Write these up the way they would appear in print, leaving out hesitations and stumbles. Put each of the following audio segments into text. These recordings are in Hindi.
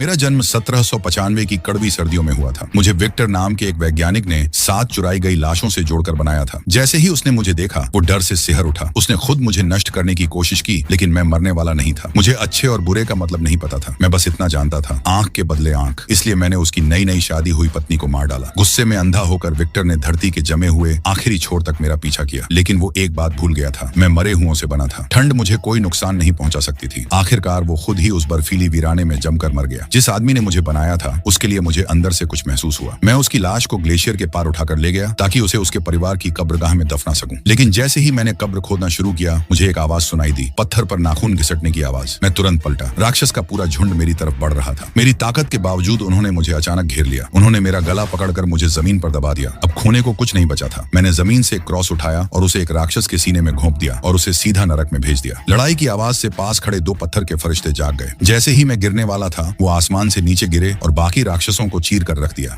मेरा जन्म 1795 की कड़वी सर्दियों में हुआ था। मुझे विक्टर नाम के एक वैज्ञानिक ने 7 चुराई गई लाशों से जोड़कर बनाया था। जैसे ही उसने मुझे देखा, वो डर से सिहर उठा। उसने खुद मुझे नष्ट करने की कोशिश की, लेकिन मैं मरने वाला नहीं था। मुझे अच्छे और बुरे का मतलब नहीं पता था। मैं बस इतना जानता था, आंख के बदले आंख। इसलिए मैंने उसकी नई नई शादी हुई पत्नी को मार डाला। गुस्से में अंधा होकर विक्टर ने धरती के जमे हुए आखिरी छोर तक मेरा पीछा किया, लेकिन वो एक बात भूल गया था, मैं मरे हुओं से बना था। ठंड मुझे कोई नुकसान नहीं पहुंचा सकती थी। आखिरकार वो खुद ही उस बर्फीली वीराने में जमकर मर गया। जिस आदमी ने मुझे बनाया था, उसके लिए मुझे अंदर से कुछ महसूस हुआ। मैं उसकी लाश को ग्लेशियर के पार उठाकर ले गया ताकि उसे उसके परिवार की कब्रगाह में दफना सकूं। लेकिन जैसे ही मैंने कब्र खोदना शुरू किया, मुझे एक आवाज सुनाई दी, पत्थर पर नाखून घिसटने की आवाज। मैं तुरंत पलटा। राक्षस का पूरा झुंड मेरी तरफ बढ़ रहा था। मेरी ताकत के बावजूद उन्होंने मुझे अचानक घेर लिया। उन्होंने मेरा गला पकड़कर मुझे जमीन पर दबा दिया। अब खोने को कुछ नहीं बचा था। मैंने जमीन से एक क्रॉस उठाया और उसे एक राक्षस के सीने में घोंप दिया और उसे सीधा नरक में भेज दिया। लड़ाई की आवाज से पास खड़े 2 पत्थर के फरिश्ते जाग गए। जैसे ही मैं गिरने वाला था, वो आसमान से नीचे गिरे और बाकी राक्षसों को चीर कर रख दिया।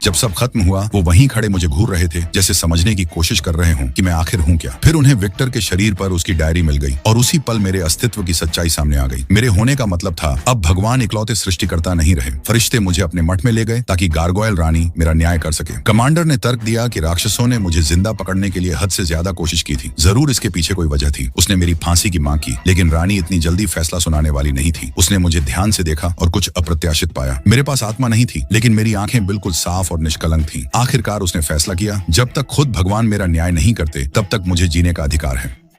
जब सब खत्म हुआ, वो वहीं खड़े मुझे घूर रहे थे, जैसे समझने की कोशिश कर रहे हों कि मैं आखिर हूं क्या। फिर उन्हें विक्टर के शरीर पर उसकी डायरी मिल गई और उसी पल मेरे अस्तित्व की सच्चाई सामने आ गई। मेरे होने का मतलब था, अब भगवान इकलौते सृष्टिकर्ता नहीं रहे। फरिश्ते मुझे अपने मठ में ले गए ताकि गार्गोयल रानी मेरा न्याय कर सके। कमांडर ने तर्क दिया कि राक्षसों ने मुझे जिंदा पकड़ने के लिए हद से ज्यादा कोशिश की थी। जरूर इसके पीछे कोई वजह थी। उसने मेरी फांसी की मांग की, लेकिन रानी इतनी जल्दी फैसला सुनाने वाली नहीं थी। उसने मुझे ध्यान से देखा और कुछ अप्रत्याशित पाया। मेरे पास आत्मा नहीं थी, लेकिन मेरी आंखें बिल्कुल साफ और निष्कलंक थीं। आखिरकार उसने फैसला किया, जब तक खुद भगवान मेरा न्याय नहीं करते, तब तक मुझे जीने का अधिकार है।